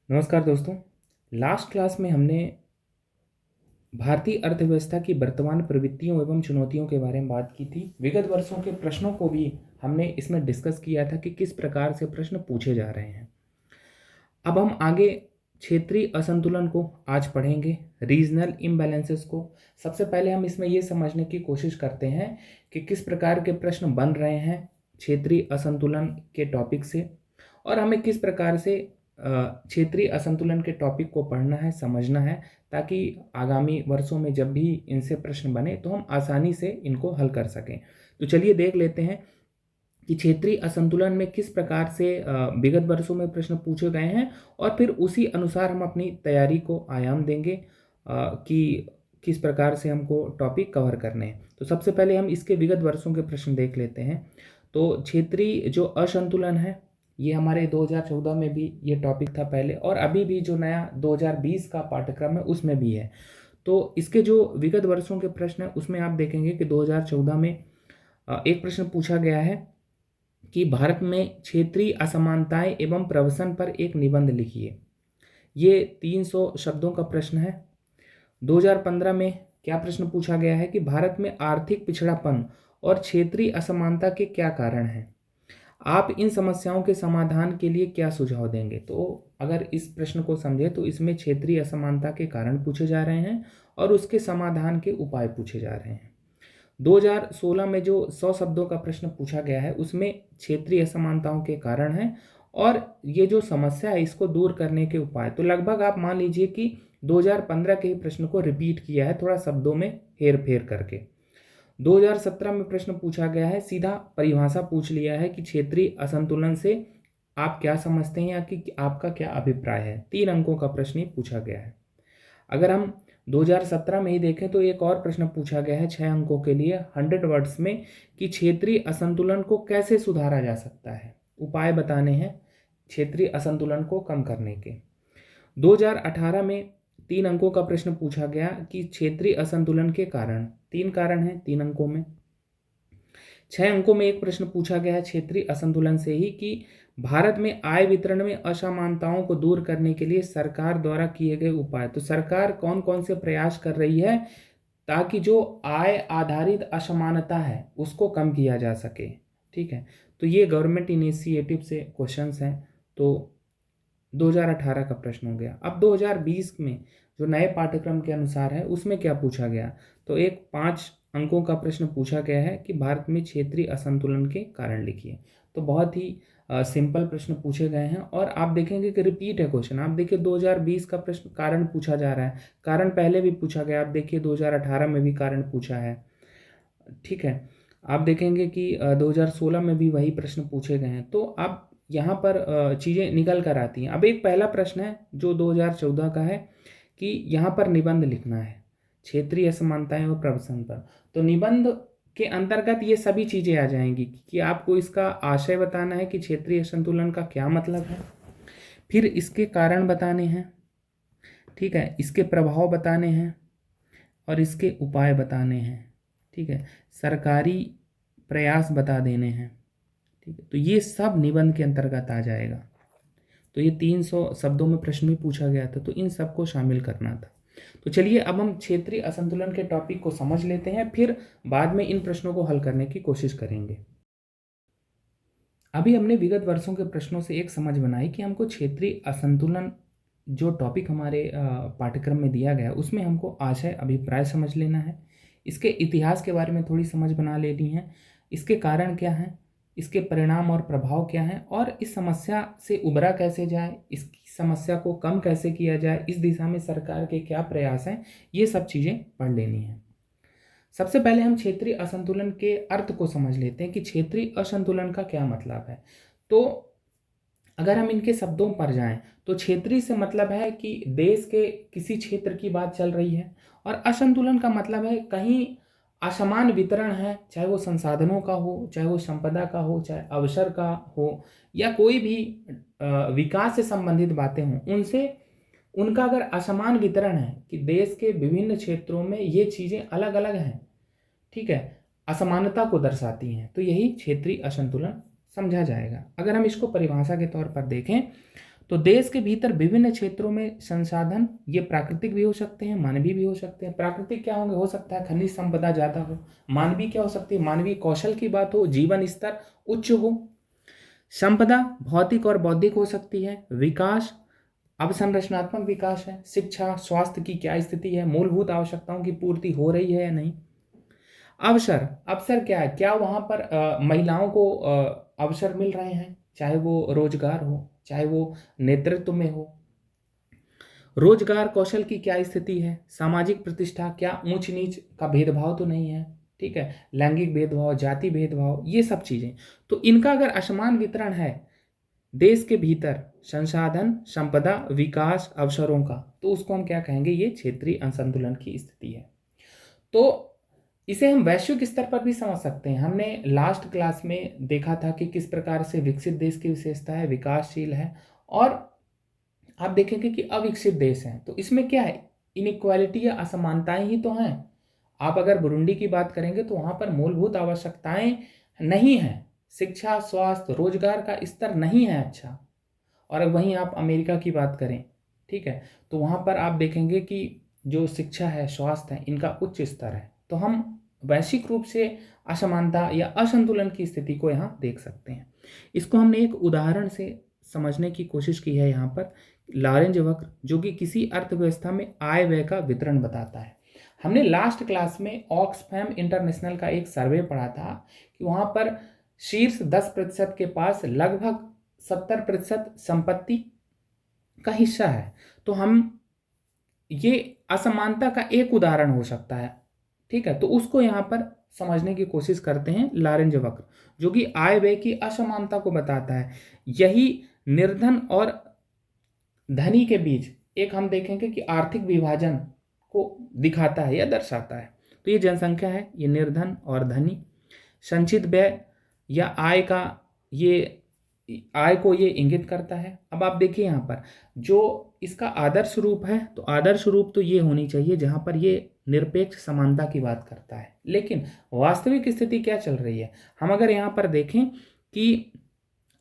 नमस्कार दोस्तों। Last class में हमने भारतीय अर्थव्यवस्था की वर्तमान प्रवृत्तियों एवं चुनौतियों के बारे में बात की थी। विगत वर्षों के प्रश्नों को भी हमने इसमें डिस्कस किया था कि किस प्रकार से प्रश्न पूछे जा रहे हैं। अब हम आगे क्षेत्रीय असंतुलन को आज पढ़ेंगे, रीजनल इम्बैलेंसेस को। सबसे पहले हम इसमें ये समझने की कोशिश करते हैं कि किस प्रकार के प्रश्न बन रहे हैं क्षेत्रीय असंतुलन के टॉपिक से, और हमें किस प्रकार से क्षेत्रीय असंतुलन के टॉपिक को पढ़ना है, समझना है, ताकि आगामी वर्षों में जब भी इनसे प्रश्न बने तो हम आसानी से इनको हल कर सकें। तो चलिए देख लेते हैं कि क्षेत्रीय असंतुलन में किस प्रकार से विगत वर्षों में प्रश्न पूछे गए हैं, और फिर उसी अनुसार हम अपनी तैयारी को आयाम देंगे कि किस प्रकार से हमको टॉपिक कवर करने हैं। तो सबसे पहले हम इसके विगत वर्षों के प्रश्न देख लेते हैं। तो क्षेत्रीय जो असंतुलन है, ये हमारे 2014 में भी ये टॉपिक था पहले, और अभी भी जो नया 2020 का पाठ्यक्रम है उसमें भी है। तो इसके जो विगत वर्षों के प्रश्न हैं उसमें आप देखेंगे कि 2014 में एक प्रश्न पूछा गया है कि भारत में क्षेत्रीय असमानताएं एवं प्रवसन पर एक निबंध लिखिए। ये 300 शब्दों का प्रश्न है। 2015 में क्या प्रश्न पूछा गया है कि भारत में आर्थिक पिछड़ापन और क्षेत्रीय असमानता के क्या कारण हैं, आप इन समस्याओं के समाधान के लिए क्या सुझाव देंगे। तो अगर इस प्रश्न को समझे तो इसमें क्षेत्रीय असमानता के कारण पूछे जा रहे हैं और उसके समाधान के उपाय पूछे जा रहे हैं। 2016 में जो 100 शब्दों का प्रश्न पूछा गया है उसमें क्षेत्रीय असमानताओं के कारण है और ये जो समस्या है इसको दूर करने के उपाय। तो लगभग आप मान लीजिए कि 2015 के ही प्रश्न को रिपीट किया है, थोड़ा शब्दों में हेर फेर करके। 2017 में प्रश्न पूछा गया है, सीधा परिभाषा पूछ लिया है कि क्षेत्रीय असंतुलन से आप क्या समझते हैं या कि आपका क्या अभिप्राय है। 3 अंकों का प्रश्न ही पूछा गया है। अगर हम 2017 में ही देखें तो एक और प्रश्न पूछा गया है 6 अंकों के लिए 100 वर्ड्स में कि क्षेत्रीय असंतुलन को कैसे सुधारा जा सकता है, उपाय बताने हैं क्षेत्रीय असंतुलन को कम करने के। 2018 में 3 अंकों का प्रश्न पूछा गया कि क्षेत्रीय असंतुलन के कारण, 3 कारण हैं 3 अंकों में। 6 अंकों में एक प्रश्न पूछा गया है क्षेत्रीय असंतुलन से ही कि भारत में आय वितरण में असमानताओं को दूर करने के लिए सरकार द्वारा किए गए उपाय। तो सरकार कौन कौन से प्रयास कर रही है ताकि जो आय आधारित असमानता है उसको कम किया जा सके। ठीक है, तो ये गवर्नमेंट इनिशिएटिव से क्वेश्चंस हैं। तो 2018 का प्रश्न हो गया। अब 2020 में जो नए पाठ्यक्रम के अनुसार है उसमें क्या पूछा गया, तो एक 5 अंकों का प्रश्न पूछा गया है कि भारत में क्षेत्रीय असंतुलन के कारण लिखिए। तो बहुत ही सिंपल प्रश्न पूछे गए हैं और आप देखेंगे कि रिपीट है क्वेश्चन। आप देखिए 2020 का प्रश्न कारण पूछा जा रहा है, कारण पहले भी पूछा गया। आप देखिए 2018 में भी कारण पूछा है। ठीक है, आप देखेंगे कि 2016 में भी वही प्रश्न पूछे गए हैं। तो अब यहाँ पर चीज़ें निकल कर आती हैं। अब एक पहला प्रश्न है जो 2014 का है कि यहाँ पर निबंध लिखना है क्षेत्रीय असमानताएं और प्रवसन पर। तो निबंध के अंतर्गत ये सभी चीज़ें आ जाएंगी कि आपको इसका आशय बताना है कि क्षेत्रीय असंतुलन का क्या मतलब है, फिर इसके कारण बताने हैं, ठीक है, इसके प्रभाव बताने हैं और इसके उपाय बताने हैं। ठीक है, सरकारी प्रयास बता देने हैं। ठीक है, तो ये सब निबंध के अंतर्गत आ जाएगा। तो ये 300 शब्दों में प्रश्न भी पूछा गया था, तो इन सबको शामिल करना था। तो चलिए अब हम क्षेत्रीय असंतुलन के टॉपिक को समझ लेते हैं, फिर बाद में इन प्रश्नों को हल करने की कोशिश करेंगे। अभी हमने विगत वर्षों के प्रश्नों से एक समझ बनाई कि हमको क्षेत्रीय असंतुलन जो टॉपिक हमारे पाठ्यक्रम में दिया गया उसमें हमको आशय अभिप्राय समझ लेना है, इसके इतिहास के बारे में थोड़ी समझ बना लेनी है, इसके कारण क्या हैं, इसके परिणाम और प्रभाव क्या हैं, और इस समस्या से उबरा कैसे जाए, इसकी समस्या को कम कैसे किया जाए, इस दिशा में सरकार के क्या प्रयास हैं, ये सब चीज़ें पढ़ लेनी है। सबसे पहले हम क्षेत्रीय असंतुलन के अर्थ को समझ लेते हैं कि क्षेत्रीय असंतुलन का क्या मतलब है। तो अगर हम इनके शब्दों पर जाएं तो क्षेत्रीय से मतलब है कि देश के किसी क्षेत्र की बात चल रही है, और असंतुलन का मतलब है कहीं असमान वितरण है, चाहे वो संसाधनों का हो, चाहे वो संपदा का हो, चाहे अवसर का हो, या कोई भी विकास से संबंधित बातें हों, उनसे उनका अगर असमान वितरण है कि देश के विभिन्न क्षेत्रों में ये चीज़ें अलग अलग हैं, ठीक है, असमानता को दर्शाती हैं, तो यही क्षेत्रीय असंतुलन समझा जाएगा। अगर हम इसको परिभाषा के तौर पर देखें तो देश के भीतर विभिन्न क्षेत्रों में संसाधन ये प्राकृतिक भी हो सकते हैं, मानवीय भी हो सकते हैं। प्राकृतिक क्या होंगे, हो सकता है खनिज संपदा ज़्यादा हो। मानवीय क्या हो सकती है, मानवीय कौशल की बात हो, जीवन स्तर उच्च हो। संपदा भौतिक और बौद्धिक हो सकती है। विकास अवसंरचनात्मक विकास है। शिक्षा स्वास्थ्य की क्या स्थिति है, मूलभूत आवश्यकताओं की पूर्ति हो रही है या नहीं। अवसर अवसर क्या है, क्या वहाँ पर महिलाओं को अवसर मिल रहे हैं, चाहे वो रोजगार हो, चाहे वो नेतृत्व में हो। रोजगार कौशल की क्या स्थिति है। सामाजिक प्रतिष्ठा, क्या ऊंच नीच का भेदभाव तो नहीं है, ठीक है। लैंगिक भेदभाव, जाति भेदभाव, ये सब चीज़ें। तो इनका अगर असमान वितरण है देश के भीतर, संसाधन संपदा विकास अवसरों का, तो उसको हम क्या कहेंगे, ये क्षेत्रीय असंतुलन की स्थिति है। तो इसे हम वैश्विक स्तर पर भी समझ सकते हैं। हमने लास्ट क्लास में देखा था कि किस प्रकार से विकसित देश की विशेषता है, विकासशील है, और आप देखेंगे कि अविकसित देश हैं। तो इसमें क्या है, इनइक्वालिटी या असमानताएं ही तो हैं। आप अगर बुरुंडी की बात करेंगे तो वहाँ पर मूलभूत आवश्यकताएं नहीं हैं, शिक्षा स्वास्थ्य रोजगार का स्तर नहीं है अच्छा। और अब वहीं आप अमेरिका की बात करें, ठीक है, तो वहाँ पर आप देखेंगे कि जो शिक्षा है स्वास्थ्य है इनका उच्च स्तर है। तो हम वैश्विक रूप से असमानता या असंतुलन की स्थिति को यहाँ देख सकते हैं। इसको हमने एक उदाहरण से समझने की कोशिश की है यहाँ पर, लॉरेंज वक्र, जो कि किसी अर्थव्यवस्था में आय व्यय का वितरण बताता है। हमने लास्ट क्लास में ऑक्सफैम इंटरनेशनल का एक सर्वे पढ़ा था कि वहाँ पर शीर्ष 10% के पास लगभग 70% संपत्ति का हिस्सा है। तो हम ये असमानता का एक उदाहरण हो सकता है, ठीक है। तो उसको यहाँ पर समझने की कोशिश करते हैं। लॉरेंज वक्र जो कि आय व्यय की असमानता को बताता है, यही निर्धन और धनी के बीच एक हम देखेंगे कि आर्थिक विभाजन को दिखाता है या दर्शाता है। तो ये जनसंख्या है, ये निर्धन और धनी, संचित व्यय या आय का ये आय को ये इंगित करता है। अब आप देखिए यहाँ पर जो इसका आदर्श रूप है, तो आदर्श रूप तो ये होनी चाहिए जहाँ पर ये निरपेक्ष समानता की बात करता है। लेकिन वास्तविक स्थिति क्या चल रही है, हम अगर यहाँ पर देखें कि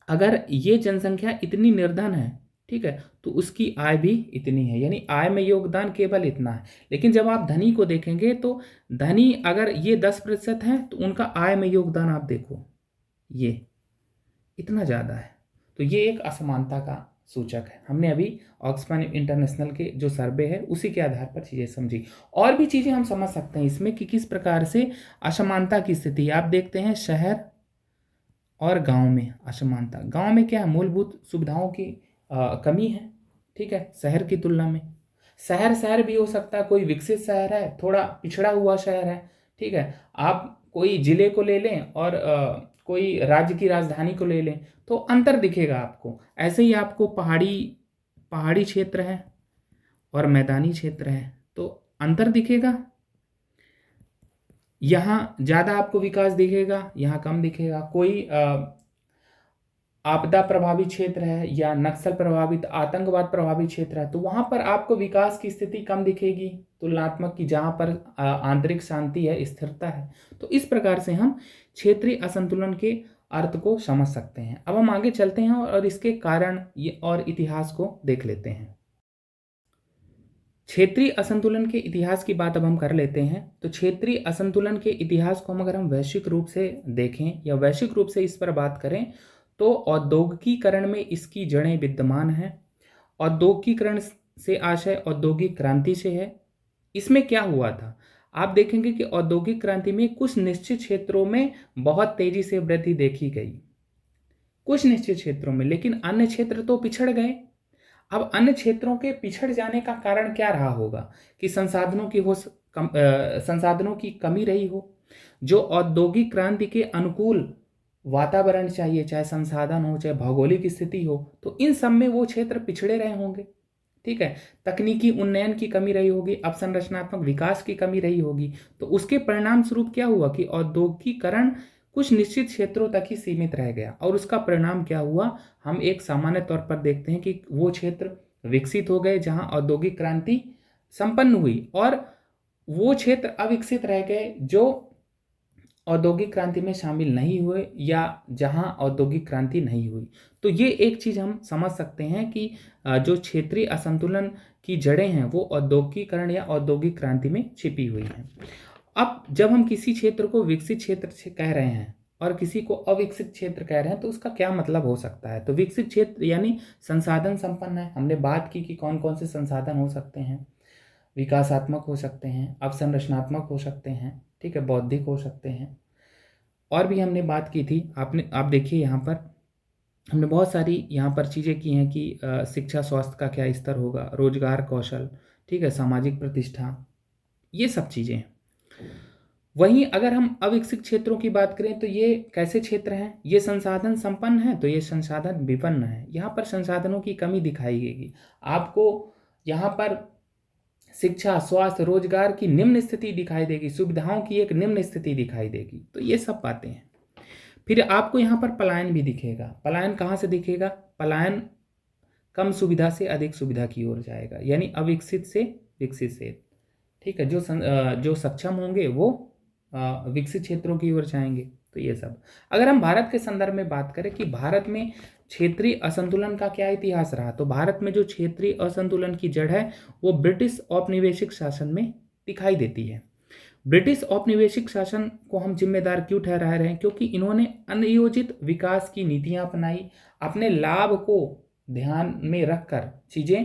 अगर ये जनसंख्या इतनी निर्धन है, ठीक है, तो उसकी आय भी इतनी है, यानी आय में योगदान केवल इतना है। लेकिन जब आप धनी को देखेंगे तो धनी अगर ये 10% है तो उनका आय में योगदान आप देखो ये इतना ज़्यादा है। तो ये एक असमानता का सूचक है। हमने अभी ऑक्सफैम इंटरनेशनल के जो सर्वे है उसी के आधार पर चीज़ें समझी। और भी चीज़ें हम समझ सकते हैं इसमें कि किस प्रकार से असमानता की स्थिति आप देखते हैं शहर और गांव में। असमानता गांव में क्या है, मूलभूत सुविधाओं की कमी है, ठीक है, शहर की तुलना में। शहर भी हो सकता है, कोई विकसित शहर है, थोड़ा पिछड़ा हुआ शहर है, ठीक है। आप कोई जिले को ले लें और कोई राज्य की राजधानी को ले लें तो अंतर दिखेगा आपको। ऐसे ही आपको पहाड़ी क्षेत्र है और मैदानी क्षेत्र है तो अंतर दिखेगा। यहाँ ज़्यादा आपको विकास दिखेगा, यहाँ कम दिखेगा। कोई आपदा प्रभावित क्षेत्र है या नक्सल प्रभावित आतंकवाद प्रभावित क्षेत्र है तो वहाँ पर आपको विकास की स्थिति कम दिखेगी तुलनात्मक की, जहाँ पर आंतरिक शांति है, स्थिरता है। तो इस प्रकार से हम क्षेत्रीय असंतुलन के अर्थ को समझ सकते हैं। अब हम आगे चलते हैं और इसके कारण और इतिहास को देख लेते हैं। क्षेत्रीय असंतुलन के इतिहास की बात अब हम कर लेते हैं। तो क्षेत्रीय असंतुलन के इतिहास को हम अगर हम वैश्विक रूप से देखें या वैश्विक रूप से इस पर बात करें तो औद्योगिकीकरण में इसकी जड़ें विद्यमान हैं। औद्योगिकीकरण से आशय औद्योगिक क्रांति से है। इसमें क्या हुआ था, आप देखेंगे कि औद्योगिक क्रांति में कुछ निश्चित क्षेत्रों में बहुत तेजी से वृद्धि देखी गई, कुछ निश्चित क्षेत्रों में, लेकिन अन्य क्षेत्र तो पिछड़ गए। अब अन्य क्षेत्रों के पिछड़ जाने का कारण क्या रहा होगा कि संसाधनों की कमी रही हो। जो औद्योगिक क्रांति के अनुकूल वातावरण चाहिए, चाहे संसाधन हो चाहे भौगोलिक स्थिति हो, तो इन सब में वो क्षेत्र पिछड़े रहे होंगे, ठीक है। तकनीकी उन्नयन की कमी रही होगी, अवसंरचनात्मक विकास की कमी रही होगी। तो उसके परिणाम स्वरूप क्या हुआ कि औद्योगिकीकरण कुछ निश्चित क्षेत्रों तक ही सीमित रह गया। और उसका परिणाम क्या हुआ, हम एक सामान्य तौर पर देखते हैं कि वो क्षेत्र विकसित हो गए जहां औद्योगिक क्रांति संपन्न हुई, और वो क्षेत्र अविकसित रह गए जो औद्योगिक क्रांति में शामिल नहीं हुए या जहां औद्योगिक क्रांति नहीं हुई। तो ये एक चीज़ हम समझ सकते हैं कि जो क्षेत्रीय असंतुलन की जड़ें हैं वो औद्योगिकरण या औद्योगिक क्रांति में छिपी हुई हैं। अब जब हम किसी क्षेत्र को विकसित क्षेत्र से कह रहे हैं और किसी को अविकसित क्षेत्र कह रहे हैं तो उसका क्या मतलब हो सकता है। तो विकसित क्षेत्र यानी संसाधन संपन्न है। हमने बात की कि कौन कौन से संसाधन हो सकते हैं, विकासात्मक हो सकते हैं, अवसंरचनात्मक हो सकते हैं, ठीक है, बौद्धिक हो सकते हैं। और भी हमने बात की थी, आप देखिए यहाँ पर हमने बहुत सारी यहाँ पर चीज़ें की हैं कि शिक्षा स्वास्थ्य का क्या स्तर होगा, रोजगार कौशल, ठीक है, सामाजिक प्रतिष्ठा, ये सब चीज़ें हैं। वहीं अगर हम अविकसित क्षेत्रों की बात करें तो ये कैसे क्षेत्र हैं, ये संसाधन संपन्न है तो ये संसाधन विपन्न है। यहाँ पर संसाधनों की कमी दिखाई देगी आपको, यहाँ पर शिक्षा स्वास्थ्य रोजगार की निम्न स्थिति दिखाई देगी, सुविधाओं की एक निम्न स्थिति दिखाई देगी। तो ये सब बातें हैं। फिर आपको यहाँ पर पलायन भी दिखेगा। पलायन कहाँ से दिखेगा, पलायन कम सुविधा से अधिक सुविधा की ओर जाएगा, यानी अविकसित से विकसित से, ठीक है, जो सक्षम होंगे वो विकसित क्षेत्रों की ओर जाएंगे। तो ये सब, अगर हम भारत के संदर्भ में बात करें कि भारत में क्षेत्रीय असंतुलन का क्या इतिहास रहा, तो भारत में जो क्षेत्रीय असंतुलन की जड़ है वो ब्रिटिश औपनिवेशिक शासन में दिखाई देती है। ब्रिटिश औपनिवेशिक शासन को हम जिम्मेदार क्यों ठहरा रहे हैं, क्योंकि इन्होंने अनियोजित विकास की नीतियां अपनाई, अपने लाभ को ध्यान में रखकर चीजें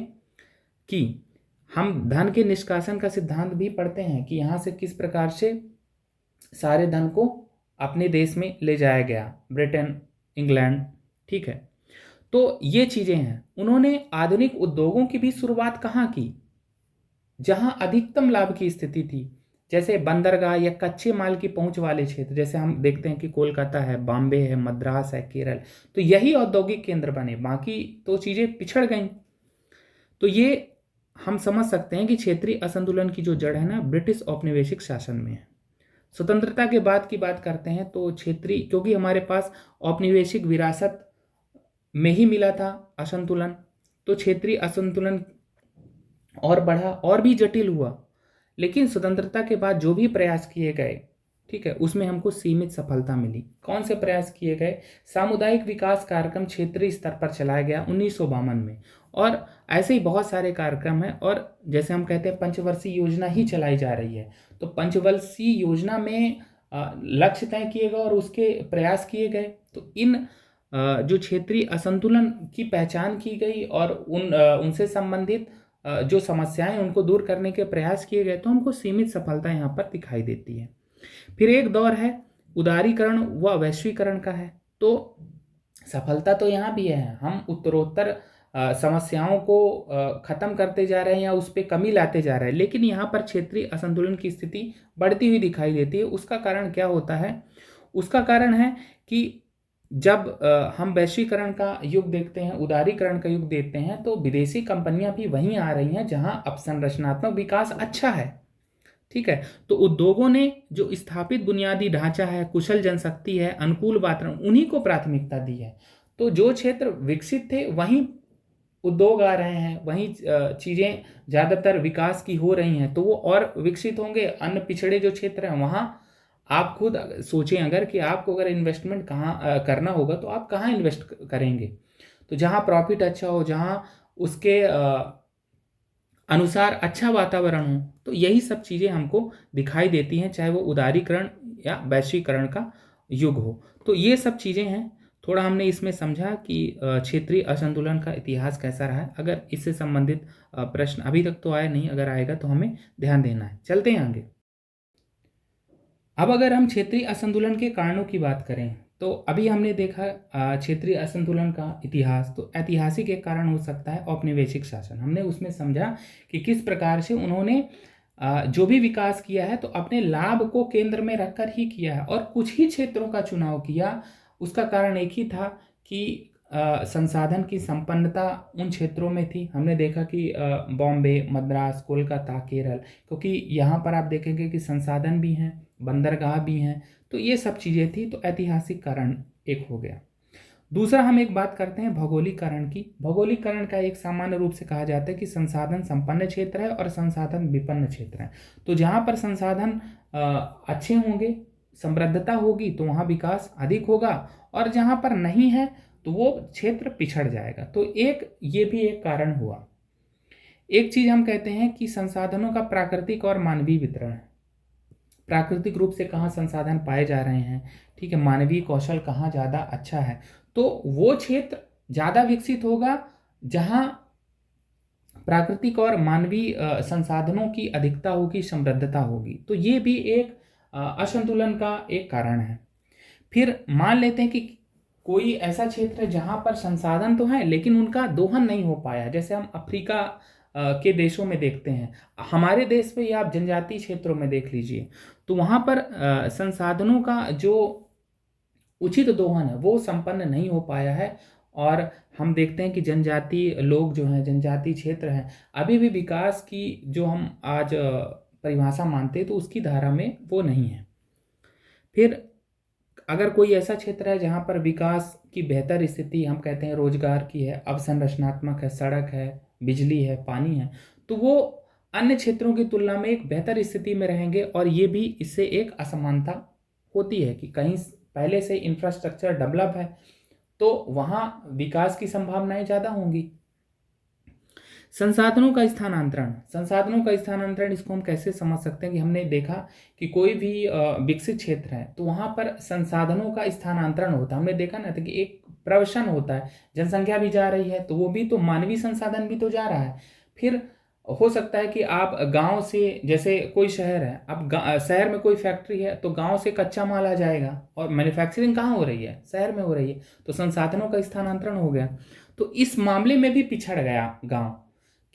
की। हम धन के निष्कासन का सिद्धांत भी पढ़ते हैं कि यहाँ से किस प्रकार से सारे धन को अपने देश में ले जाया गया, ब्रिटेन, इंग्लैंड, ठीक है। तो ये चीजें हैं। उन्होंने आधुनिक उद्योगों की भी शुरुआत कहाँ की, जहां अधिकतम लाभ की स्थिति थी, जैसे बंदरगाह या कच्चे माल की पहुंच वाले क्षेत्र, जैसे हम देखते हैं कि कोलकाता है, बॉम्बे है, मद्रास है, केरल, तो यही औद्योगिक केंद्र बने, बाकी तो चीजें पिछड़ गई। तो ये हम समझ सकते हैं कि क्षेत्रीय असंतुलन की जो जड़ है ना, ब्रिटिश औपनिवेशिक शासन में है। स्वतंत्रता के बाद की बात करते हैं तो क्षेत्रीय, क्योंकि हमारे पास औपनिवेशिक विरासत में ही मिला था असंतुलन, तो क्षेत्रीय असंतुलन और बढ़ा और भी जटिल हुआ। लेकिन स्वतंत्रता के बाद जो भी प्रयास किए गए, ठीक है, उसमें हमको सीमित सफलता मिली। कौन से प्रयास किए गए, सामुदायिक विकास कार्यक्रम क्षेत्रीय स्तर पर चलाया गया 1952 में, और ऐसे ही बहुत सारे कार्यक्रम हैं। और जैसे हम कहते हैं पंचवर्षीय योजना ही चलाई जा रही है, तो पंचवर्षीय योजना में लक्ष्य तय किए गए और उसके प्रयास किए गए। तो इन जो क्षेत्रीय असंतुलन की पहचान की गई और उनसे संबंधित जो समस्याएं उनको दूर करने के प्रयास किए गए, तो हमको सीमित सफलता यहाँ पर दिखाई देती है। फिर एक दौर है उदारीकरण व वैश्वीकरण का है, तो सफलता तो यहाँ भी है, हम उत्तरोत्तर समस्याओं को खत्म करते जा रहे हैं या उस पर कमी लाते जा रहे हैं, लेकिन यहाँ पर क्षेत्रीय असंतुलन की स्थिति बढ़ती हुई दिखाई देती है। उसका कारण क्या होता है, उसका कारण है कि जब हम वैश्वीकरण का युग देखते हैं, उदारीकरण का युग देखते हैं, तो विदेशी कंपनियां भी वहीं आ रही हैं जहां अपसंरचनात्मक विकास अच्छा है, ठीक है। तो उद्योगों ने जो स्थापित बुनियादी ढांचा है, कुशल जनशक्ति है, अनुकूल वातावरण, उन्हीं को प्राथमिकता दी है। तो जो क्षेत्र विकसित थे वहीं उद्योग आ रहे हैं, वहीं चीजें ज्यादातर विकास की हो रही हैं, तो वो और विकसित होंगे। अन्य पिछड़े जो क्षेत्र हैं वहां आप खुद सोचें, अगर कि आपको अगर इन्वेस्टमेंट कहाँ करना होगा तो आप कहाँ इन्वेस्ट करेंगे, तो जहाँ प्रॉफिट अच्छा हो, जहाँ उसके अनुसार अच्छा वातावरण हो। तो यही सब चीज़ें हमको दिखाई देती हैं, चाहे वो उदारीकरण या वैश्वीकरण का युग हो। तो ये सब चीज़ें हैं। थोड़ा हमने इसमें समझा कि क्षेत्रीय असंतुलन का इतिहास कैसा रहा है। अगर इससे संबंधित प्रश्न अभी तक तो आया नहीं, अगर आएगा तो हमें ध्यान देना है। चलते हैं आगे। अब अगर हम क्षेत्रीय असंतुलन के कारणों की बात करें, तो अभी हमने देखा क्षेत्रीय असंतुलन का इतिहास, तो ऐतिहासिक एक कारण हो सकता है औपनिवेशिक शासन। हमने उसमें समझा कि किस प्रकार से उन्होंने जो भी विकास किया है तो अपने लाभ को केंद्र में रखकर ही किया है, और कुछ ही क्षेत्रों का चुनाव किया। उसका कारण एक ही था कि संसाधन की संपन्नता उन क्षेत्रों में थी। हमने देखा कि बॉम्बे, मद्रास, कोलकाता, केरल, क्योंकि यहाँ पर आप देखेंगे कि संसाधन भी हैं, बंदरगाह भी हैं, तो ये सब चीज़ें थी। तो ऐतिहासिक कारण एक हो गया। दूसरा हम एक बात करते हैं भौगोलिकरण की। भौगोलिकरण का एक सामान्य रूप से कहा जाता है कि संसाधन संपन्न क्षेत्र है और संसाधन विपन्न क्षेत्र है। तो जहाँ पर संसाधन अच्छे होंगे समृद्धता होगी तो वहाँ विकास अधिक होगा, और जहाँ पर नहीं है तो वो क्षेत्र पिछड़ जाएगा। तो ये भी एक कारण हुआ। एक चीज हम कहते हैं कि संसाधनों का प्राकृतिक और मानवीय वितरण। प्राकृतिक रूप से कहाँ संसाधन पाए जा रहे हैं, ठीक है, मानवीय कौशल कहाँ ज़्यादा अच्छा है, तो वो क्षेत्र ज़्यादा विकसित होगा जहाँ प्राकृतिक और मानवीय संसाधनों की अधिकता होगी, समृद्धता होगी। तो ये भी एक असंतुलन का एक कारण है। फिर मान लेते हैं कि कोई ऐसा क्षेत्र है जहाँ पर संसाधन तो है लेकिन उनका दोहन नहीं हो पाया, जैसे हम अफ्रीका के देशों में देखते हैं, हमारे देश में या आप जनजातीय क्षेत्रों में देख लीजिए, तो वहाँ पर संसाधनों का जो उचित दोहन है वो संपन्न नहीं हो पाया है। और हम देखते हैं कि जनजातीय लोग जो हैं, जनजातीय क्षेत्र हैं, अभी भी विकास की जो हम आज परिभाषा मानते हैं तो उसकी धारा में वो नहीं है। फिर अगर कोई ऐसा क्षेत्र है जहाँ पर विकास की बेहतर स्थिति हम कहते हैं रोजगार की है, अवसंरचनात्मक है, सड़क है, बिजली है, पानी है, तो वो अन्य क्षेत्रों की तुलना में एक बेहतर स्थिति में रहेंगे। और ये भी इससे एक असमानता होती है कि कहीं पहले से इंफ्रास्ट्रक्चर डेवलप है तो वहाँ विकास की संभावनाएं ज़्यादा होंगी। संसाधनों का स्थानांतरण इसको हम कैसे समझ सकते हैं कि हमने देखा कि कोई भी विकसित क्षेत्र है तो वहाँ पर संसाधनों का स्थानांतरण होता है। हमने देखा ना था कि एक प्रवसन होता है, जनसंख्या भी जा रही है तो वो भी तो मानवीय संसाधन भी तो जा रहा है। फिर हो सकता है कि आप गांव से, जैसे कोई शहर है, अब शहर में कोई फैक्ट्री है तो गांव से कच्चा माल आ जाएगा और मैन्युफैक्चरिंग कहाँ हो रही है, शहर में हो रही है, तो संसाधनों का स्थानांतरण हो गया। तो इस मामले में भी पिछड़ गया गांव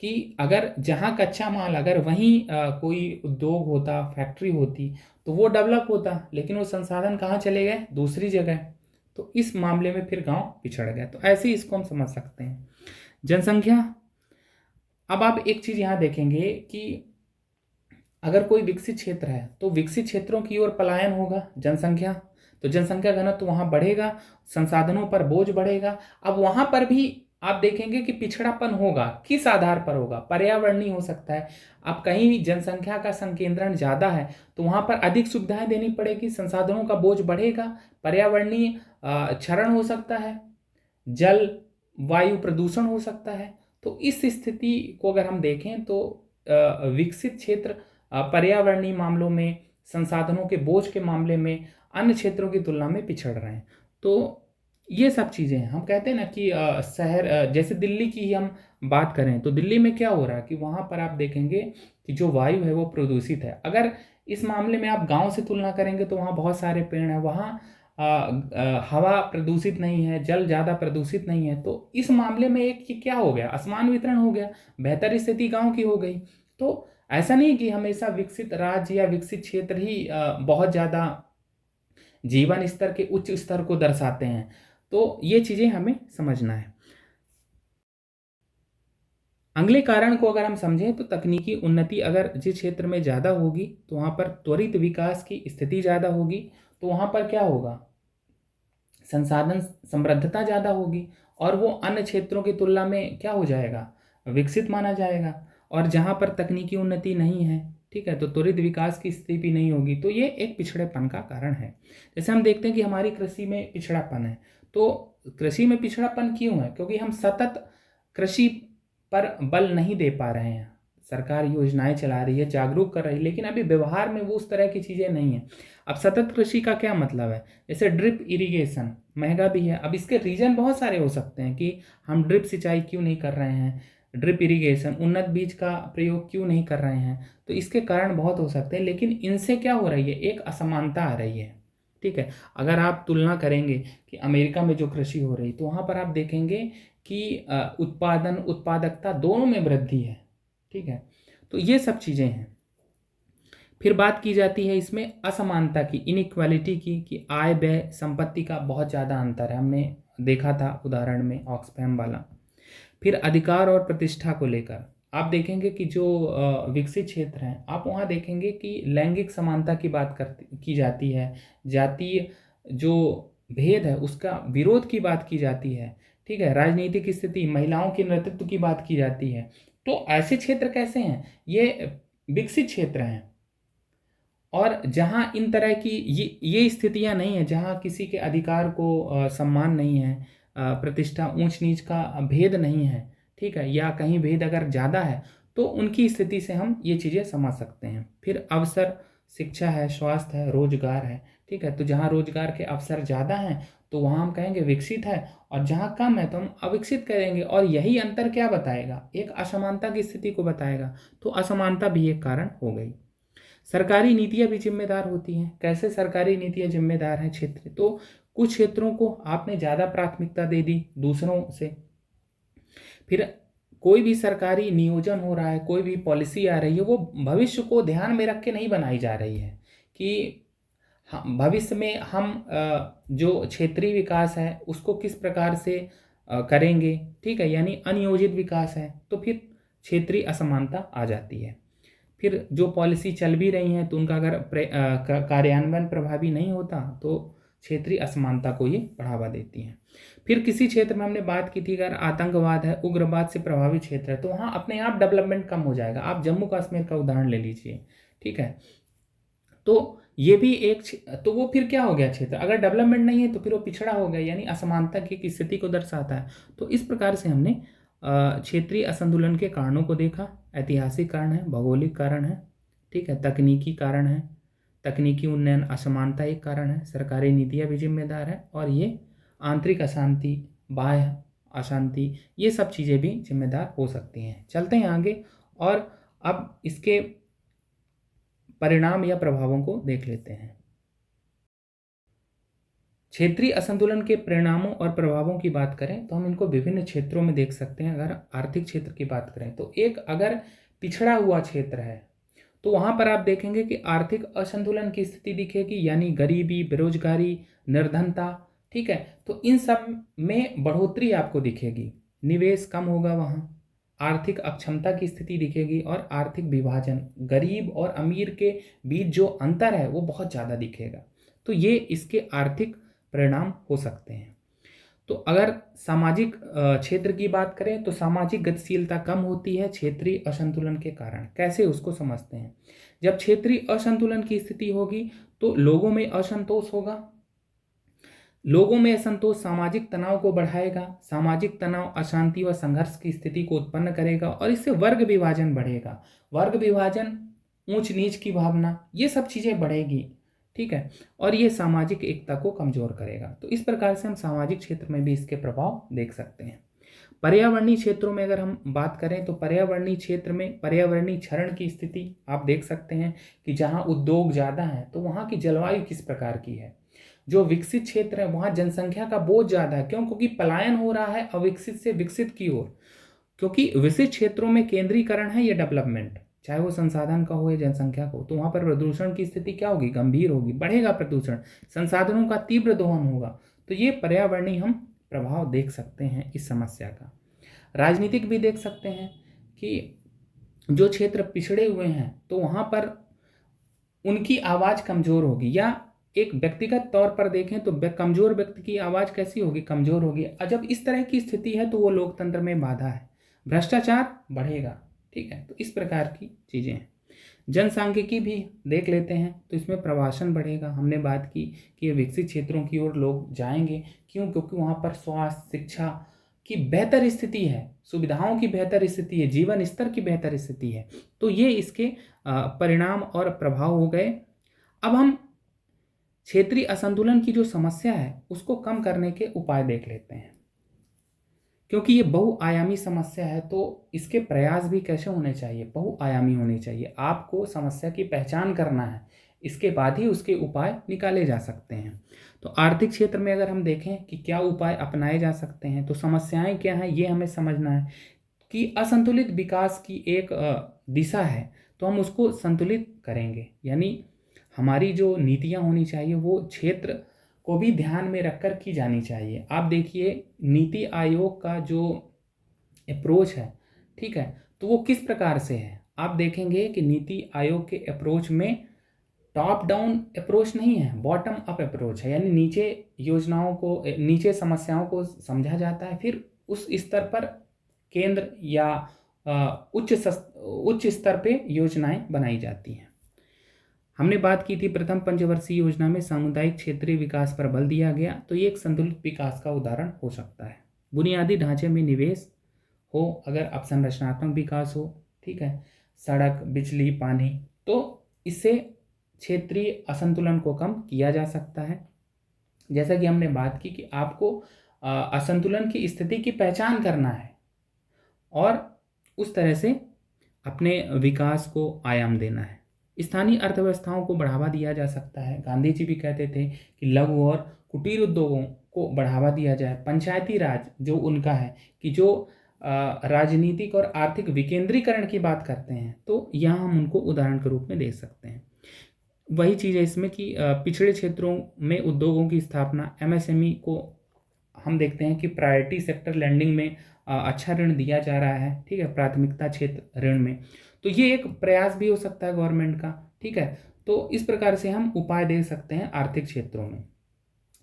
कि अगर जहाँ कच्चा माल, अगर वहीं कोई उद्योग होता, फैक्ट्री होती तो वो डेवलप होता, लेकिन वो संसाधन कहाँ चले गए, दूसरी जगह। तो इस मामले में फिर गांव पिछड़ गया। तो ऐसे ही इसको हम समझ सकते हैं। जनसंख्या, अब आप एक चीज यहाँ देखेंगे कि अगर कोई विकसित क्षेत्र है तो विकसित क्षेत्रों की ओर पलायन होगा, जनसंख्या, तो जनसंख्या घनत्व तो वहाँ बढ़ेगा, संसाधनों पर बोझ बढ़ेगा। अब वहाँ पर भी आप देखेंगे कि पिछड़ापन होगा, किस आधार पर होगा, पर्यावरणीय हो सकता है। अब कहीं भी जनसंख्या का संकेंद्रण ज़्यादा है तो वहाँ पर अधिक सुविधाएं देनी पड़ेगी, संसाधनों का बोझ बढ़ेगा, पर्यावरणीय क्षरण हो सकता है, जल वायु प्रदूषण हो सकता है। तो इस स्थिति को अगर हम देखें तो विकसित क्षेत्र पर्यावरणीय मामलों में, संसाधनों के बोझ के मामले में अन्य क्षेत्रों की तुलना में पिछड़ रहे हैं। तो ये सब चीज़ें हैं। हम कहते हैं ना कि शहर, जैसे दिल्ली की ही हम बात करें तो दिल्ली में क्या हो रहा है कि वहाँ पर आप देखेंगे कि जो वायु है वो प्रदूषित है। अगर इस मामले में आप गांव से तुलना करेंगे तो वहाँ बहुत सारे पेड़ हैं, वहाँ हवा प्रदूषित नहीं है, जल ज़्यादा प्रदूषित नहीं है। तो इस मामले में एक ये क्या हो गया, असमान वितरण हो गया, बेहतर स्थिति गांव की हो गई। तो ऐसा नहीं कि हमेशा विकसित राज्य या विकसित क्षेत्र ही बहुत ज़्यादा जीवन स्तर के उच्च स्तर को दर्शाते हैं। तो ये चीज़ें हमें समझना है। अगले कारण को अगर हम समझें तो तकनीकी उन्नति अगर जिस क्षेत्र में ज़्यादा होगी तो वहाँ पर त्वरित विकास की स्थिति ज़्यादा होगी, तो वहाँ पर क्या होगा, संसाधन समृद्धता ज़्यादा होगी और वो अन्य क्षेत्रों की तुलना में क्या हो जाएगा, विकसित माना जाएगा। और जहाँ पर तकनीकी उन्नति नहीं है, ठीक है, तो त्वरित विकास की स्थिति भी नहीं होगी। तो ये एक पिछड़ेपन का कारण है। जैसे हम देखते हैं कि हमारी कृषि में पिछड़ापन है, तो कृषि में पिछड़ापन क्यों है, क्योंकि हम सतत कृषि पर बल नहीं दे पा रहे हैं। सरकार योजनाएं चला रही है, जागरूक कर रही है, लेकिन अभी व्यवहार में वो उस तरह की चीज़ें नहीं है। अब सतत कृषि का क्या मतलब है, जैसे ड्रिप इरिगेशन महंगा भी है। अब इसके रीजन बहुत सारे हो सकते हैं कि हम ड्रिप सिंचाई क्यों नहीं कर रहे हैं, ड्रिप इरिगेशन, उन्नत बीज का प्रयोग क्यों नहीं कर रहे हैं। तो इसके कारण बहुत हो सकते हैं, लेकिन इनसे क्या हो रही है, एक असमानता आ रही है। ठीक है, अगर आप तुलना करेंगे कि अमेरिका में जो कृषि हो रही तो वहाँ पर आप देखेंगे कि उत्पादन, उत्पादकता दोनों में वृद्धि है। ठीक है, तो ये सब चीज़ें हैं। फिर बात की जाती है इसमें असमानता की, इनइक्वालिटी की, कि आय व्यय संपत्ति का बहुत ज़्यादा अंतर है। हमने देखा था उदाहरण में ऑक्सफैम वाला। फिर अधिकार और प्रतिष्ठा को लेकर आप देखेंगे कि जो विकसित क्षेत्र हैं, आप वहाँ देखेंगे कि लैंगिक समानता की बात की जाती है, जातीय जो भेद है उसका विरोध की बात की जाती है। ठीक है, राजनीतिक स्थिति, महिलाओं के नेतृत्व की बात की जाती है। तो ऐसे क्षेत्र कैसे हैं, ये विकसित क्षेत्र हैं। और जहाँ इन तरह की ये स्थितियाँ नहीं है, जहाँ किसी के अधिकार को सम्मान नहीं है, प्रतिष्ठा ऊंच नीच का भेद नहीं है, ठीक है, या कहीं भेद अगर ज़्यादा है, तो उनकी स्थिति से हम ये चीज़ें समझ सकते हैं। फिर अवसर, शिक्षा है, स्वास्थ्य है, रोजगार है, ठीक है, तो जहाँ रोजगार के अवसर ज़्यादा हैं तो वहाँ हम कहेंगे विकसित है, और जहाँ कम है तो हम अविकसित करेंगे। और यही अंतर क्या बताएगा? एक असमानता की स्थिति को बताएगा। तो असमानता भी एक कारण हो गई। सरकारी नीतियाँ भी जिम्मेदार होती हैं। कैसे सरकारी नीतियाँ जिम्मेदार हैं? क्षेत्र, तो कुछ क्षेत्रों को आपने ज़्यादा प्राथमिकता दे दी दूसरों से। फिर कोई भी सरकारी नियोजन हो रहा है, कोई भी पॉलिसी आ रही है, वो भविष्य को ध्यान में रख के नहीं बनाई जा रही है कि हाँ, भविष्य में हम जो क्षेत्रीय विकास है उसको किस प्रकार से करेंगे, ठीक है, यानी अनियोजित विकास है, तो फिर क्षेत्रीय असमानता आ जाती है। फिर जो पॉलिसी चल भी रही हैं तो उनका अगर कार्यान्वयन प्रभावी नहीं होता तो क्षेत्रीय असमानता को ये बढ़ावा देती हैं। फिर किसी क्षेत्र में हमने बात की थी, अगर आतंकवाद है, उग्रवाद से प्रभावित क्षेत्र है, तो वहाँ अपने आप डेवलपमेंट कम हो जाएगा। आप जम्मू कश्मीर का उदाहरण ले लीजिए, ठीक है, तो ये भी एक तो वो फिर क्या हो गया क्षेत्र, अगर डेवलपमेंट नहीं है तो फिर वो पिछड़ा हो गया, यानी असमानता की एक स्थिति को दर्शाता है। तो इस प्रकार से हमने क्षेत्रीय असंतुलन के कारणों को देखा। ऐतिहासिक कारण है, भौगोलिक कारण है, ठीक है, तकनीकी कारण है, तकनीकी उन्नयन, असमानता एक कारण है, सरकारी नीतियाँ भी जिम्मेदार है, और ये आंतरिक अशांति, बाह्य अशांति, ये सब चीज़ें भी जिम्मेदार हो सकती हैं। चलते हैं आगे और अब इसके परिणाम या प्रभावों को देख लेते हैं। क्षेत्रीय असंतुलन के परिणामों और प्रभावों की बात करें तो हम इनको विभिन्न क्षेत्रों में देख सकते हैं। अगर आर्थिक क्षेत्र की बात करें तो एक अगर पिछड़ा हुआ क्षेत्र है तो वहां पर आप देखेंगे कि आर्थिक असंतुलन की स्थिति दिखेगी, यानी गरीबी, बेरोजगारी, निर्धनता, ठीक है, तो इन सब में बढ़ोतरी आपको दिखेगी। निवेश कम होगा वहां, आर्थिक अक्षमता की स्थिति दिखेगी, और आर्थिक विभाजन, गरीब और अमीर के बीच जो अंतर है वो बहुत ज़्यादा दिखेगा। तो ये इसके आर्थिक परिणाम हो सकते हैं। तो अगर सामाजिक क्षेत्र की बात करें तो सामाजिक गतिशीलता कम होती है क्षेत्रीय असंतुलन के कारण। कैसे, उसको समझते हैं। जब क्षेत्रीय असंतुलन की स्थिति होगी तो लोगों में असंतोष होगा। लोगों में असंतोष सामाजिक तनाव को बढ़ाएगा। सामाजिक तनाव अशांति व संघर्ष की स्थिति को उत्पन्न करेगा, और इससे वर्ग विभाजन बढ़ेगा। वर्ग विभाजन, ऊंच नीच की भावना, ये सब चीज़ें बढ़ेगी, ठीक है, और ये सामाजिक एकता को कमजोर करेगा। तो इस प्रकार से हम सामाजिक क्षेत्र में भी इसके प्रभाव देख सकते हैं। पर्यावरणीय क्षेत्रों में अगर हम बात करें तो पर्यावरणीय क्षेत्र में पर्यावरणीय क्षरण की स्थिति आप देख सकते हैं कि जहाँ उद्योग ज़्यादा हैं तो वहाँ की जलवायु किस प्रकार की है। जो विकसित क्षेत्र है वहाँ जनसंख्या का बोझ ज़्यादा है। क्यों? क्योंकि पलायन हो रहा है अविकसित से विकसित की ओर। क्योंकि विकसित क्षेत्रों में केंद्रीकरण है या डेवलपमेंट, चाहे वो संसाधन का हो या जनसंख्या का हो, तो वहाँ पर प्रदूषण की स्थिति क्या होगी? गंभीर होगी, बढ़ेगा प्रदूषण, संसाधनों का तीव्र दोहन होगा। तो ये पर्यावरणीय हम प्रभाव देख सकते हैं इस समस्या का। राजनीतिक भी देख सकते हैं कि जो क्षेत्र पिछड़े हुए हैं तो वहाँ पर उनकी आवाज़ कमज़ोर होगी, या एक व्यक्तिगत तौर पर देखें तो कमज़ोर व्यक्ति की आवाज़ कैसी होगी? कमज़ोर होगी। जब इस तरह की स्थिति है तो वो लोकतंत्र में बाधा है, भ्रष्टाचार बढ़ेगा, ठीक है, तो इस प्रकार की चीज़ें हैं। जनसांख्यिकी भी देख लेते हैं तो इसमें प्रवासन बढ़ेगा। हमने बात की कि विकसित क्षेत्रों की ओर लोग जाएंगे। क्यों? क्योंकि वहाँ पर स्वास्थ्य, शिक्षा की बेहतर स्थिति है, सुविधाओं की बेहतर स्थिति है, जीवन स्तर की बेहतर स्थिति है। तो ये इसके परिणाम और प्रभाव हो गए। अब हम क्षेत्रीय असंतुलन की जो समस्या है उसको कम करने के उपाय देख लेते हैं। क्योंकि ये बहुआयामी समस्या है तो इसके प्रयास भी कैसे होने चाहिए? बहुआयामी होने चाहिए। आपको समस्या की पहचान करना है, इसके बाद ही उसके उपाय निकाले जा सकते हैं। तो आर्थिक क्षेत्र में अगर हम देखें कि क्या उपाय अपनाए जा सकते हैं, तो समस्याएं क्या हैं ये हमें समझना है। कि असंतुलित विकास की एक दिशा है तो हम उसको संतुलित करेंगे, यानी हमारी जो नीतियाँ होनी चाहिए वो क्षेत्र को भी ध्यान में रखकर की जानी चाहिए। आप देखिए नीति आयोग का जो अप्रोच है, ठीक है, तो वो किस प्रकार से है। आप देखेंगे कि नीति आयोग के अप्रोच में टॉप डाउन अप्रोच नहीं है, बॉटम अप अप्रोच है, यानी नीचे योजनाओं को, नीचे समस्याओं को समझा जाता है, फिर उस स्तर पर केंद्र या उच्च स्तर पे योजनाएं बनाई जाती हैं। हमने बात की थी प्रथम पंचवर्षीय योजना में सामुदायिक क्षेत्रीय विकास पर बल दिया गया, तो ये एक संतुलित विकास का उदाहरण हो सकता है। बुनियादी ढांचे में निवेश हो, अगर अवसंरचनात्मक विकास हो, ठीक है, सड़क, बिजली, पानी, तो इससे क्षेत्रीय असंतुलन को कम किया जा सकता है। जैसा कि हमने बात की कि आपको असंतुलन की स्थिति की पहचान करना है और उस तरह से अपने विकास को आयाम देना है। स्थानीय अर्थव्यवस्थाओं को बढ़ावा दिया जा सकता है। गांधी जी भी कहते थे कि लघु और कुटीर उद्योगों को बढ़ावा दिया जाए। पंचायती राज जो उनका है कि जो राजनीतिक और आर्थिक विकेंद्रीकरण की बात करते हैं, तो यहाँ हम उनको उदाहरण के रूप में देख सकते हैं। वही चीज़ है इसमें कि पिछड़े क्षेत्रों में उद्योगों की स्थापना, एमएसएमई को हम देखते हैं कि प्रायोरिटी सेक्टर लैंडिंग में अच्छा ऋण दिया जा रहा है, ठीक है, प्राथमिकता क्षेत्र ऋण में, तो ये एक प्रयास भी हो सकता है गवर्नमेंट का, ठीक है। तो इस प्रकार से हम उपाय दे सकते हैं आर्थिक क्षेत्रों में।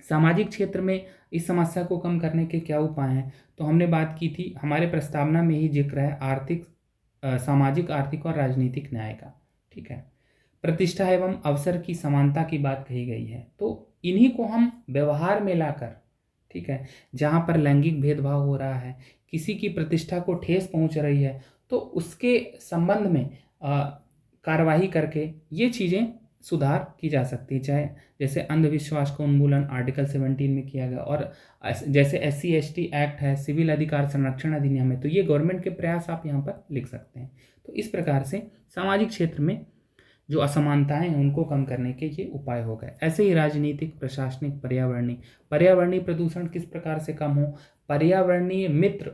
सामाजिक क्षेत्र में इस समस्या को कम करने के क्या उपाय हैं, तो हमने बात की थी, हमारे प्रस्तावना में ही जिक्र है आर्थिक, सामाजिक, आर्थिक और राजनीतिक न्याय का, ठीक है। प्रतिष्ठा एवं अवसर की समानता की बात कही गई है, तो इन्हीं को हम व्यवहार में लाकर, ठीक है, जहाँ पर लैंगिक भेदभाव हो रहा है, किसी की प्रतिष्ठा को ठेस पहुँच रही है, तो उसके संबंध में कार्रवाई करके ये चीज़ें सुधार की जा सकती है। चाहे जैसे अंधविश्वास का उन्मूलन आर्टिकल 17 में किया गया, और जैसे SC/ST एक्ट है, सिविल अधिकार संरक्षण अधिनियम है, तो ये गवर्नमेंट के प्रयास आप यहाँ पर लिख सकते हैं। तो इस प्रकार से सामाजिक क्षेत्र में जो असमानताएं हैं उनको कम करने के ये उपाय हो गए। ऐसे ही राजनीतिक, प्रशासनिक, पर्यावरणीय प्रदूषण किस प्रकार से कम हो, पर्यावरणीय मित्र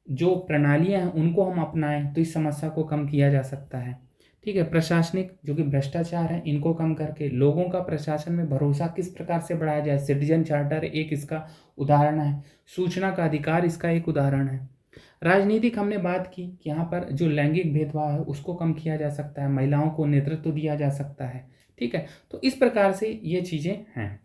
जो प्रणालियां हैं उनको हम अपनाएं, तो इस समस्या को कम किया जा सकता है, ठीक है। प्रशासनिक जो कि भ्रष्टाचार है, इनको कम करके लोगों का प्रशासन में भरोसा किस प्रकार से बढ़ाया जाए, सिटीजन चार्टर एक इसका उदाहरण है, सूचना का अधिकार इसका एक उदाहरण है। राजनीतिक हमने बात की कि यहाँ पर जो लैंगिक भेदभाव है उसको कम किया जा सकता है, महिलाओं को नेतृत्व दिया जा सकता है, ठीक है। तो इस प्रकार से ये चीज़ें हैं।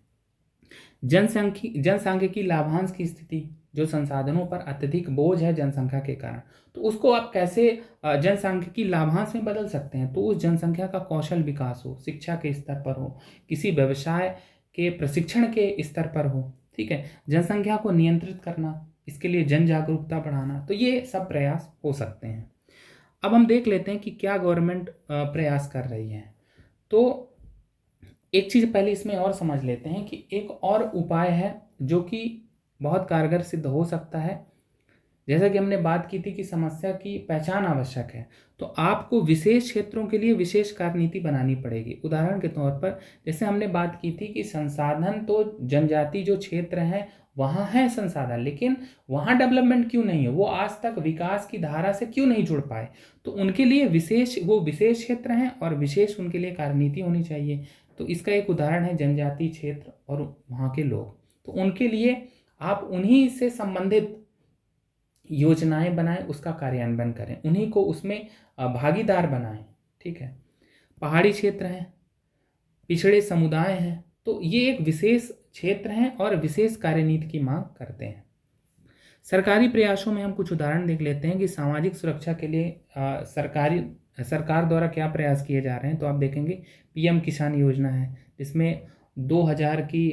जनसांख्यिकी लाभांश की स्थिति, जो संसाधनों पर अत्यधिक बोझ है जनसंख्या के कारण, तो उसको आप कैसे जनसांख्यिकी लाभांश में बदल सकते हैं, तो उस जनसंख्या का कौशल विकास हो, शिक्षा के स्तर पर हो, किसी व्यवसाय के प्रशिक्षण के स्तर पर हो, ठीक है, जनसंख्या को नियंत्रित करना, इसके लिए जन जागरूकता बढ़ाना, तो ये सब प्रयास हो सकते हैं। अब हम देख लेते हैं कि क्या गवर्नमेंट प्रयास कर रही है। तो एक चीज़ पहले इसमें और समझ लेते हैं कि एक और उपाय है जो कि बहुत कारगर सिद्ध हो सकता है। जैसा कि हमने बात की थी कि समस्या की पहचान आवश्यक है, तो आपको विशेष क्षेत्रों के लिए विशेष कार्यनीति बनानी पड़ेगी। उदाहरण के तौर पर जैसे हमने बात की थी कि संसाधन तो जनजाति जो क्षेत्र हैं वहाँ है संसाधन, लेकिन वहाँ डेवलपमेंट क्यों नहीं है, वो आज तक विकास की धारा से क्यों नहीं जुड़ पाए, तो उनके लिए वो विशेष क्षेत्र हैं और विशेष उनके लिए कार्यनीति होनी चाहिए। तो इसका एक उदाहरण है जनजातीय क्षेत्र और वहाँ के लोग, तो उनके लिए आप उन्हीं से संबंधित योजनाएं बनाएं, उसका कार्यान्वयन करें, उन्हीं को उसमें भागीदार बनाएं, ठीक है। पहाड़ी क्षेत्र हैं, पिछड़े समुदाय हैं, तो ये एक विशेष क्षेत्र हैं और विशेष कार्यनीति की मांग करते हैं। सरकारी प्रयासों में हम कुछ उदाहरण देख लेते हैं कि सामाजिक सुरक्षा के लिए सरकार द्वारा क्या प्रयास किए जा रहे हैं। तो आप देखेंगे PM किसान योजना है, जिसमें 2000 की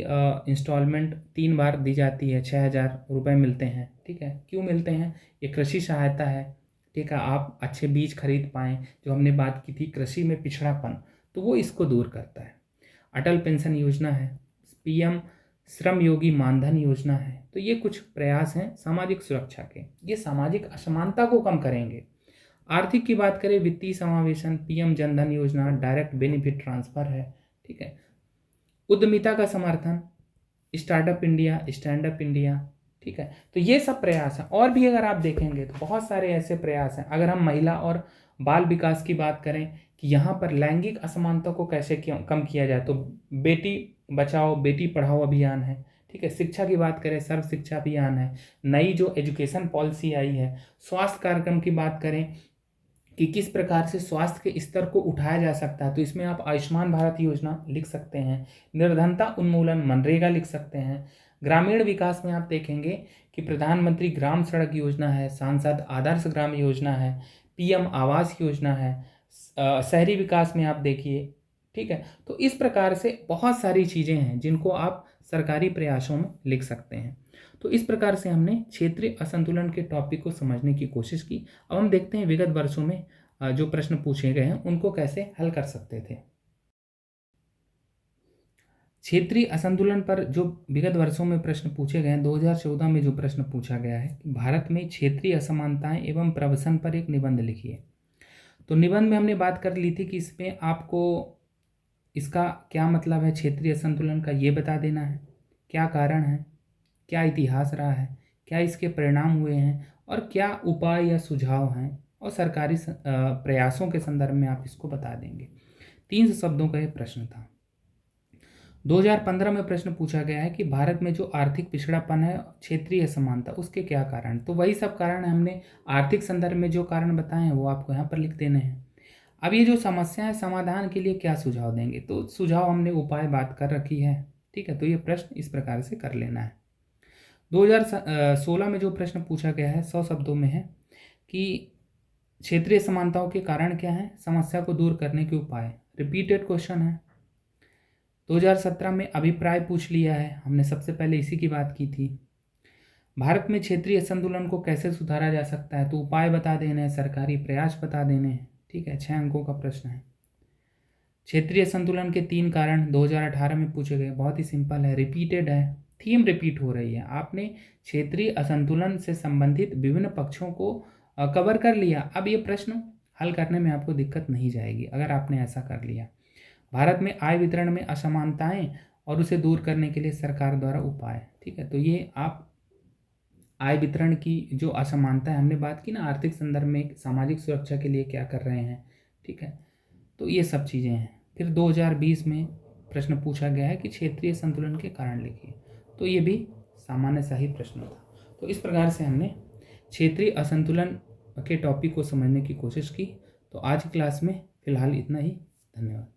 इंस्टॉलमेंट 3 बार दी जाती है, 6000 रुपये मिलते हैं, ठीक है। क्यों मिलते हैं, ये कृषि सहायता है, ठीक है, आप अच्छे बीज खरीद पाएँ, जो हमने बात की थी कृषि में पिछड़ापन, तो वो इसको दूर करता है। अटल पेंशन योजना है, PM श्रम योगी मानधन योजना है, तो ये कुछ प्रयास हैं सामाजिक सुरक्षा के, ये सामाजिक असमानता को कम करेंगे। आर्थिक की बात करें, वित्तीय समावेशन, PM जनधन योजना, डायरेक्ट बेनिफिट ट्रांसफर है, ठीक है। उद्यमिता का समर्थन, startup India, stand up India, ठीक है। तो ये सब प्रयास हैं, और भी अगर आप देखेंगे तो बहुत सारे ऐसे प्रयास हैं। अगर हम महिला और बाल विकास की बात करें कि यहाँ पर लैंगिक असमानता को कैसे कम किया जाए, तो बेटी बचाओ बेटी पढ़ाओ अभियान है, ठीक है। शिक्षा की बात करें, सर्व शिक्षा अभियान है, नई जो एजुकेशन पॉलिसी आई है। स्वास्थ्य कार्यक्रम की बात करें कि किस प्रकार से स्वास्थ्य के स्तर को उठाया जा सकता है, तो इसमें आप आयुष्मान भारत योजना लिख सकते हैं, निर्धनता उन्मूलन मनरेगा लिख सकते हैं। ग्रामीण विकास में आप देखेंगे कि प्रधानमंत्री ग्राम सड़क योजना है, सांसद आदर्श ग्राम योजना है, PM आवास योजना है। शहरी विकास में आप देखिए, ठीक है। तो इस प्रकार से बहुत सारी चीज़ें हैं जिनको आप सरकारी प्रयासों में लिख सकते हैं। तो इस प्रकार से हमने क्षेत्रीय असंतुलन के टॉपिक को समझने की कोशिश की। अब हम देखते हैं विगत वर्षों में जो प्रश्न पूछे गए हैं उनको कैसे हल कर सकते थे। क्षेत्रीय असंतुलन पर जो विगत वर्षों में प्रश्न पूछे गए हैं, 2014 में जो प्रश्न पूछा गया है कि भारत में क्षेत्रीय असमानताएं एवं प्रवसन पर एक निबंध लिखिए। तो निबंध में हमने बात कर ली थी कि इसमें आपको इसका क्या मतलब है, क्षेत्रीय असंतुलन का ये बता देना है, क्या कारण है, क्या इतिहास रहा है, क्या इसके परिणाम हुए हैं और क्या उपाय या सुझाव हैं, और सरकारी प्रयासों के संदर्भ में आप इसको बता देंगे। 300 शब्दों का ये प्रश्न था। 2015 में प्रश्न पूछा गया है कि भारत में जो आर्थिक पिछड़ापन है, क्षेत्रीय असमानता, उसके क्या कारण। तो वही सब कारण है, हमने आर्थिक संदर्भ में जो कारण बताए हैं वो आपको यहाँ पर लिख देने हैं। अब ये जो समस्या है, समाधान के लिए क्या सुझाव देंगे, तो सुझाव हमने उपाय बात कर रखी है, ठीक है। तो ये प्रश्न इस प्रकार से कर लेना है। 2016 में जो प्रश्न पूछा गया है 100 शब्दों में है कि क्षेत्रीय समानताओं के कारण क्या है, समस्या को दूर करने के उपाय। रिपीटेड क्वेश्चन है। 2017 में अभिप्राय पूछ लिया है, हमने सबसे पहले इसी की बात की थी। भारत में क्षेत्रीय संतुलन को कैसे सुधारा जा सकता है, तो उपाय बता देने हैं, सरकारी प्रयास बता देने हैं, ठीक है। 6 अंकों का प्रश्न है। क्षेत्रीय संतुलन के 3 कारण 2018 में पूछे गए, बहुत ही सिंपल है, रिपीटेड है, थीम रिपीट हो रही है। आपने क्षेत्रीय असंतुलन से संबंधित विभिन्न पक्षों को कवर कर लिया। अब ये प्रश्न हल करने में आपको दिक्कत नहीं जाएगी अगर आपने ऐसा कर लिया। भारत में आय वितरण में असमानताएं और उसे दूर करने के लिए सरकार द्वारा उपाय, ठीक है। तो ये आप आय वितरण की जो असमानता है, हमने बात की ना, आर्थिक संदर्भ में सामाजिक सुरक्षा के लिए क्या कर रहे हैं, ठीक है। तो ये सब चीज़ें हैं। फिर 2020 में प्रश्न पूछा गया है कि क्षेत्रीय संतुलन के कारण लिखिए, तो ये भी सामान्य सा ही प्रश्न था। तो इस प्रकार से हमने क्षेत्रीय असंतुलन के टॉपिक को समझने की कोशिश की। तो आज की क्लास में फ़िलहाल इतना ही। धन्यवाद।